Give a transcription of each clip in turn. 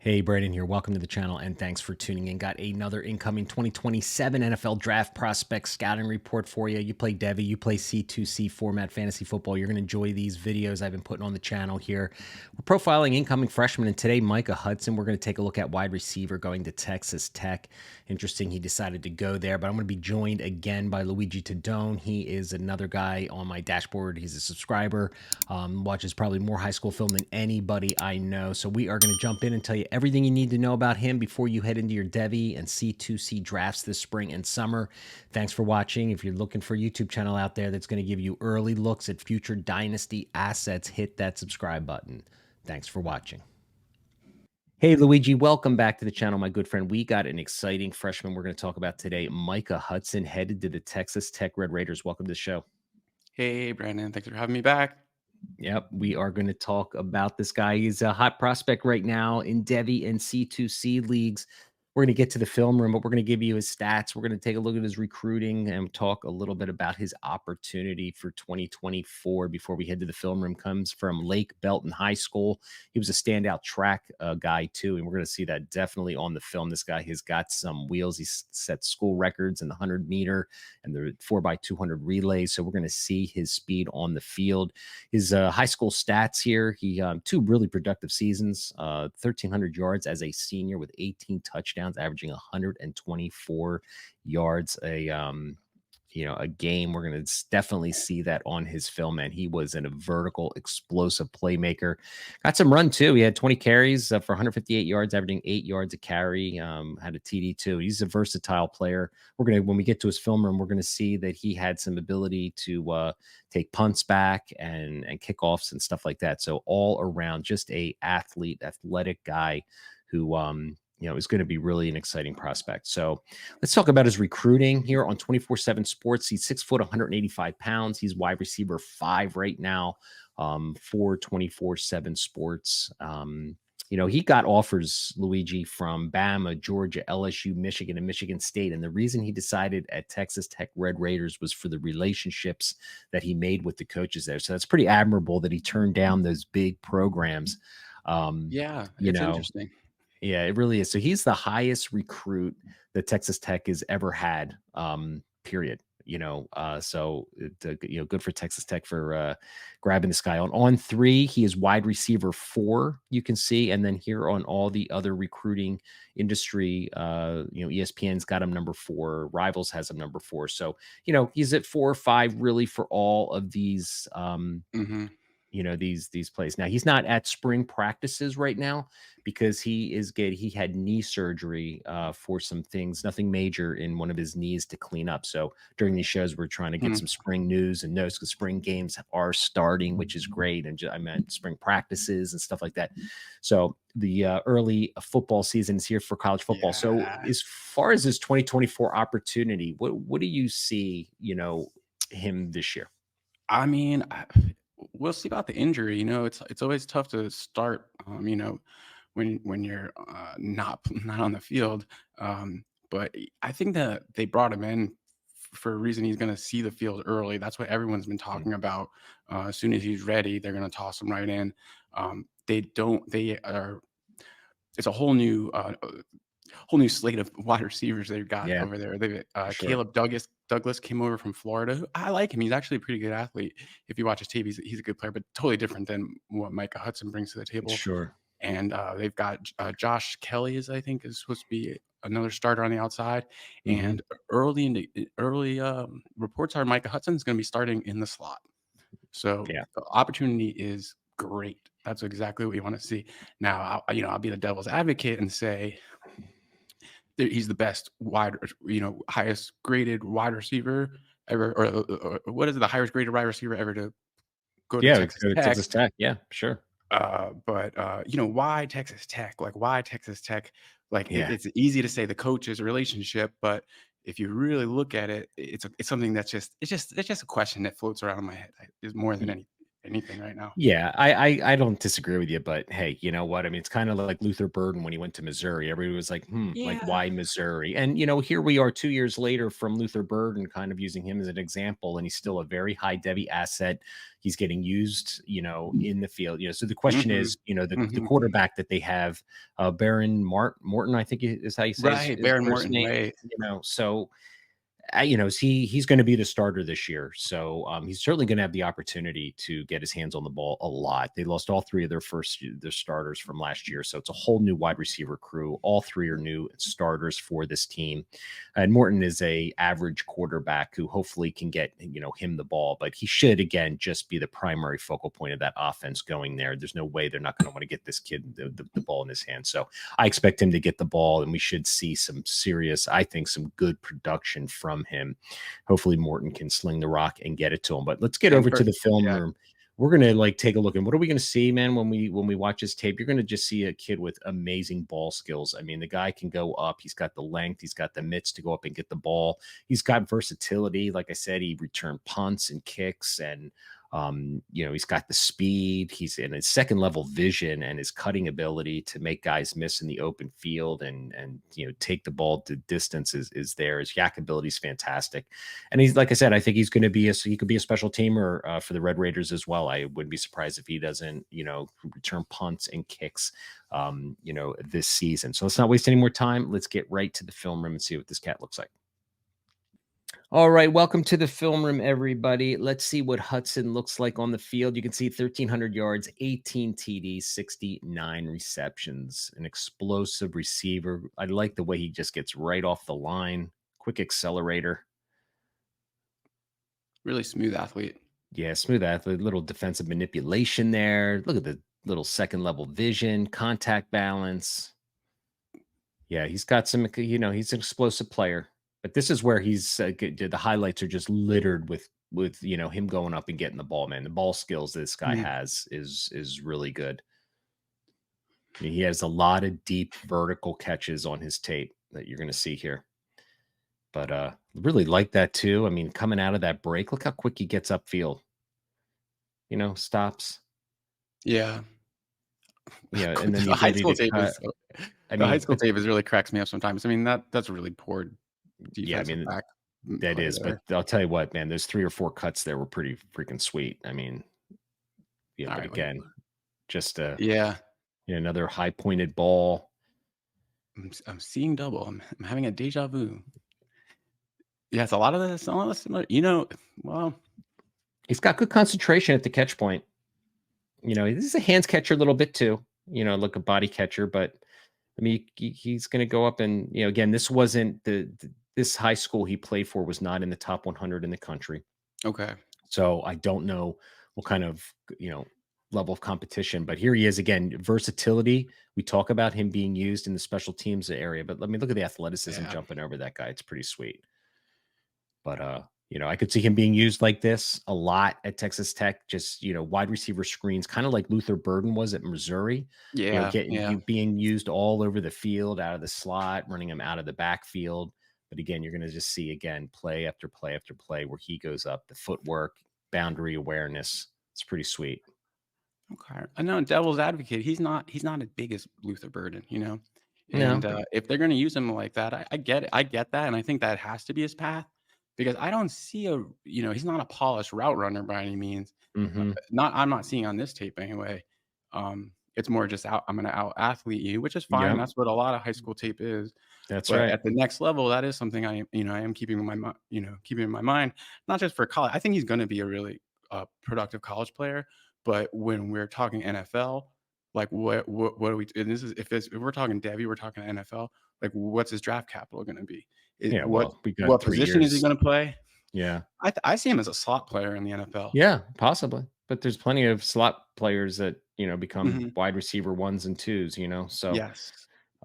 Hey, Brandon here. Welcome to the channel and thanks for tuning in. Got another incoming 2027 NFL draft prospect scouting report for you. You play Devy, you play C2C format fantasy football. You're going to enjoy these videos I've been putting on the channel here. We're profiling incoming freshmen, and today, Micah Hudson. We're going to take a look at wide receiver going to Texas Tech. Interesting, he decided to go there, but I'm going to be joined again by Luigi Tadone. He is another guy on my dashboard. He's a subscriber, watches probably more high school film than anybody I know. So we are going to jump in and tell you everything you need to know about him before you head into your Devy and C2C drafts this spring and summer. Thanks for watching. If you're looking for a YouTube channel out there that's going to give you early looks at future Dynasty assets, hit that subscribe button. Thanks for watching. Hey, Luigi, welcome back to the channel, my good friend. We got an exciting freshman we're going to talk about today. Micah Hudson headed to the Texas Tech Red Raiders. Welcome to the show. Hey, Brandon. Thanks for having me back. Yep, we are going to talk about this guy. He's a hot prospect right now in Devy and C2C leagues. We're going to get to the film room, but we're going to give you his stats. We're going to take a look at his recruiting and talk a little bit about his opportunity for 2024 before we head to the film room. Comes from Lake Belton High School. He was a standout track guy, too, and we're going to see that definitely on the film. This guy has got some wheels. He's set school records in the 100-meter and the 4x200 relays, so we're going to see his speed on the field. His high school stats here, he two really productive seasons, 1,300 yards as a senior with 18 touchdowns, averaging 124 yards a game. We're going to definitely see that on his film, and he was a vertical, explosive playmaker. Got some run, too. He had 20 carries for 158 yards, averaging 8 yards a carry, had a TD, too. He's a versatile player. When we get to his film room, we're going to see that he had some ability to take punts back and kickoffs and stuff like that. So all around, just a athletic guy who, is going to be really an exciting prospect. So let's talk about his recruiting here on 24/7 Sports. He's 6 foot, 185 pounds. He's wide receiver 5 right now for 24/7 Sports. He got offers, Luigi, from Bama, Georgia, LSU, Michigan, and Michigan State. And the reason he decided at Texas Tech Red Raiders was for the relationships that he made with the coaches there. So that's pretty admirable that he turned down those big programs. Yeah, You it's know, interesting. yeah, it really is. So he's the highest recruit that Texas Tech has ever had, period. Good for Texas Tech for grabbing this guy. On 3, he is wide receiver 4, you can see. And then here on all the other recruiting industry, ESPN's got him number 4, Rivals has him number 4. So, he's at 4 or 5 really for all of these hmm these plays. Now he's not at spring practices right now because he had knee surgery for some things, nothing major in one of his knees to clean up. So during these shows, we're trying to get some spring news and notes because spring games are starting, which is great. And I meant spring practices and stuff like that. So the early football season is here for college football. So Yeah. as far as his 2024 opportunity, what do you see, him this year? I mean, we'll see about the injury. It's always tough to start. When you're not on the field. But I think that they brought him in for a reason. He's going to see the field early. That's what everyone's been talking about. As soon as he's ready, they're going to toss him right in. They don't. They are. It's a whole new slate of wide receivers they've got Yeah, over there. They sure. Caleb Douglas came over from Florida. I like him. He's actually a pretty good athlete. If you watch his tape, he's a good player, but totally different than what Micah Hudson brings to the table. Sure. And they've got Josh Kelly, I think is supposed to be another starter on the outside. Mhm. And early reports are Micah Hudson is going to be starting in the slot. So Yeah. the opportunity is great. That's exactly what you want to see. Now, I'll be the devil's advocate and say he's the best highest graded wide receiver ever, or what is it, the highest graded wide receiver ever to go to Yeah, Texas go to Tech. Texas Tech. Yeah, sure. But why Texas Tech? Like, why Texas Tech? Like, Yeah. it's easy to say the coaches relationship, but if you really look at it, it's something it's just a question that floats around in my head. Is more than Y anything. anything right now. Yeah, I don't disagree with you, but hey, you know what? I mean, it's kind of like Luther Burden when he went to Missouri. Everybody was like, like Yeah. why Missouri? And here we are 2 years later from Luther Burden, kind of using him as an example, and he's still a very high Devy asset. He's getting used, in the field. So the question Mhm. is, the Mhm. quarterback that they have, Baron Morton, I think is how you say Right, his Baron first Morton, name. right. So he's going to be the starter this year. So he's certainly going to have the opportunity to get his hands on the ball a lot. They lost all three of their starters from last year, so it's a whole new wide receiver crew. All three are new starters for this team, and Morton is a average quarterback who hopefully can get him the ball, but he should again just be the primary focal point of that offense going there. There's no way they're not going to want to get this kid the ball in his hands. So I expect him to get the ball, and we should see some serious, I think, some good production from him. Hopefully, Morton can sling the rock and get it to him. But let's get And over to for the film yeah. room. We're gonna take a look, and what are we gonna see, man? When we watch his tape, you're gonna just see a kid with amazing ball skills. I mean, the guy can go up. He's got the length. He's got the mitts to go up and get the ball. He's got versatility. Like I said, he returned punts and kicks, and he's got the speed. He's in his second level vision, and his cutting ability to make guys miss in the open field and take the ball to distance is there. His yak ability is fantastic, and he's, like I said, I think he's going to be he could be a special teamer for the Red Raiders as well. I wouldn't be surprised if he doesn't return punts and kicks this season. So let's not waste any more time. Let's get right to the film room and see what this cat looks like. All right, welcome to the film room, everybody. Let's see what Hudson looks like on the field. You can see 1,300 yards, 18 TDs, 69 receptions, an explosive receiver. I like the way he just gets right off the line, quick accelerator. Really smooth athlete. Yeah, smooth athlete, little defensive manipulation there. Look at the little second level vision, contact balance. Yeah, he's got some, he's an explosive player. But this is where the highlights are just littered with him going up and getting the ball, man. The ball skills this guy Mhm. has is really good. I mean, he has a lot of deep vertical catches on his tape that you're going to see here. But really like that too. I mean, coming out of that break, look how quick he gets upfield. Stops. Yeah. And then the The high ability school to tape cut. is I the high mean, school but tape is really cracks me up sometimes. I mean, that's really poor yeah, I defensive mean, back that play is, but there. I'll tell you what, man, those 3 or 4 cuts there were pretty freaking sweet. I mean, but Alright, again, just yeah, another high pointed ball. I'm seeing double. I'm having a déjà vu. Yeah, it's a lot of similar well, He's got good concentration at the catch point. He's a hands catcher a little bit too, like a body catcher, but I mean, he's going to go up and, again, this wasn't this high school he played for was not in the top 100 in the country. okay. So I don't know what kind of, level of competition, but here he is again, versatility. We talk about him being used in the special teams area, but let me look at the athleticism Yeah. jumping over that guy. It's pretty sweet. But I could see him being used like this a lot at Texas Tech, just wide receiver screens, kind of like Luther Burden was at Missouri, Yeah, getting yeah. being used all over the field, out of the slot, running him out of the backfield. But again, you're going to just see again play after play after play where he goes up, the footwork, boundary awareness. It's pretty sweet. Okay. I know devil's advocate, he's not as big as Luther Burden, you know? No. And, if they're gonna use him like that, I get it. I get that, and I think that has to be his path because I don't see he's not a polished route runner by any means. Hmm. Not I'm not seeing on this tape anyway. It's more just I'm gonna out athlete you, which is fine. Yep. That's what a lot of high school tape is. That's But right. at the next level, that is something I am keeping in my keeping in my mind, not just for college. I think he's gonna be a really, productive college player, but when we're talking NFL, like, what are we and this is if we're talking Devy, we're talking NFL, like, what's his draft capital gonna be? Yeah. Well, we got What 3 position is he years. gonna play? Yeah. I see him as a slot player in the NFL. Yeah, possibly. But there's plenty of slot players that, become Mhm. wide receiver ones and twos, so Yes.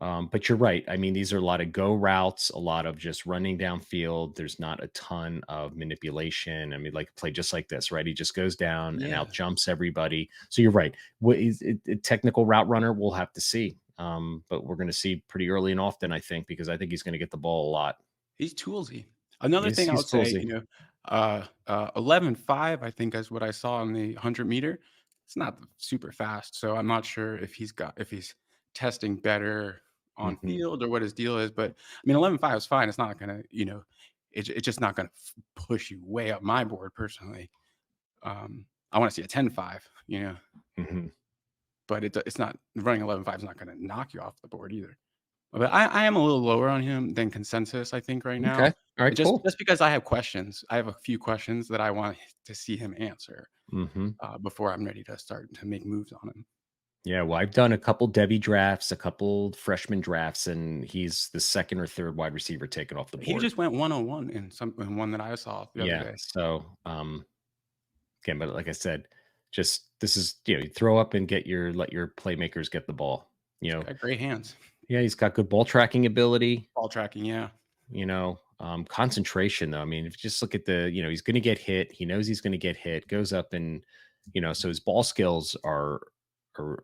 but you're right. I mean, these are a lot of go routes, a lot of just running downfield. There's not a ton of manipulation. I mean, like play just like this, right? He just goes down and Yeah. out jumps everybody. So you're right. What is a technical route runner? We'll have to see. But we're going to see pretty early and often, I think, because I think he's going to get the ball a lot. He's toolsy. Another thing I He's would say, toolsy. 11.5, I think is what I saw on the 100-meter. It's not super fast, so I'm not sure if he's testing better on Hmm. field or what his deal is, but, I mean, 11.5 is fine. It's not gonna, it's just not gonna push you way up my board personally. I wanna see a 10.5, Hmm. but it's not running 11.5 is not gonna knock you off the board either. But I am a little lower on him than consensus, I think, right Okay. now. All right. And just Cool. just because I have questions. I have a few questions that I want to see him answer, Hmm. before I'm ready to start to make moves on him. Yeah. Well, I've done a couple Devy drafts, a couple freshman drafts, and he's the second or third wide receiver taken off the He board. just went 101 in one that I saw the other Yeah. day. So, again, but like I said, just this is you throw up and let your playmakers get the ball. You He's know, got great hands. yeah, he's got good ball tracking ability. Ball tracking, yeah. Concentration though. I mean, if you just look at he's going to get hit. He knows he's going to get hit. Goes up and so his ball skills are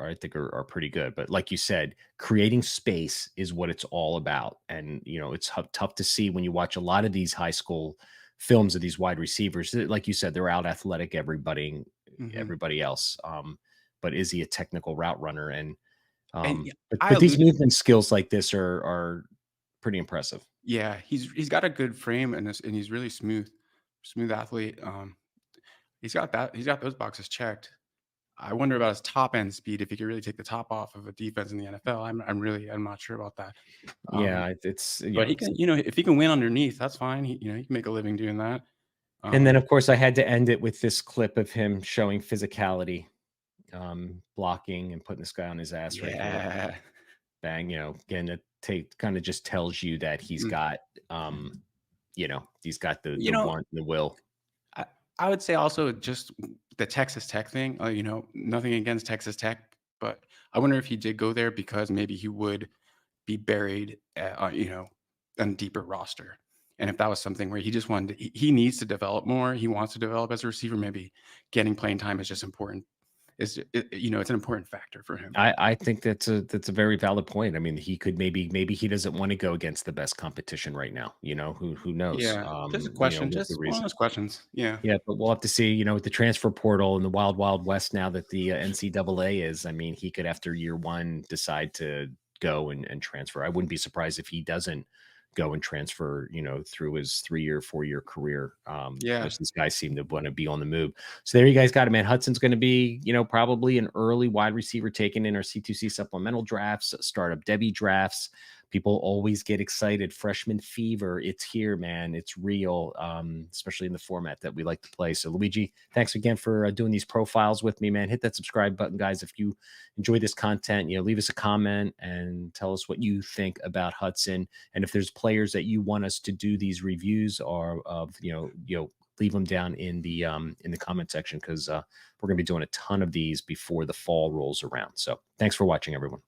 I think are pretty good. But like you said, creating space is what it's all about. And it's tough to see when you watch a lot of these high school films of these wide receivers. Like you said, they're out athletic Mhm. everybody else. But is he a technical route runner? And And yeah, but I but these alluded movement skills like this are pretty impressive. yeah, he's got a good frame and he's really smooth athlete. He's got those boxes checked. I wonder about his top end speed, if he could really take the top off of a defense in the NFL. I'm not sure about that. Um, Yeah, it's but he can, if he can win underneath, that's fine. He can make a living doing that. and then Um, of course I had to end it with this clip of him showing physicality, blocking and putting this guy on his ass right here. yeah. Bang, again, it take kind of just tells you that Mm. he's got You the know, want, the will. I, I would say also just the Texas Tech thing. Nothing against Texas Tech, but I wonder if he did go there because maybe he would be buried, on a deeper roster. And if that was something where he just wanted he needs to develop more, he wants to develop as a receiver, maybe getting playing time is just important. It's an important factor for him. I think that's a very valid point. I mean, he could maybe he doesn't want to go against the best competition right now. Who knows? Yeah, just a question, What the just one of reason. those questions. Yeah. Yeah, but we'll have to see, with the transfer portal and the wild, wild west now that the NCAA is. I mean, he could, after year one, decide to go and transfer. I wouldn't be surprised if he doesn't go and transfer, through his 3-year, 4-year career. Yeah. Most of these guys seem to want to be on the move. So there you guys got it, man. Hudson's going to be, probably an early wide receiver taken in our C2C supplemental drafts, startup Devy drafts. People always get excited. Freshman fever. It's here, man. It's real, especially in the format that we like to play. So, Luigi, thanks again for doing these profiles with me, man. Hit that subscribe button, guys. If you enjoy this content, leave us a comment and tell us what you think about Hudson. And if there's players that you want us to do these reviews or of, leave them down in the comment section because we're going to be doing a ton of these before the fall rolls around. So, thanks for watching, everyone.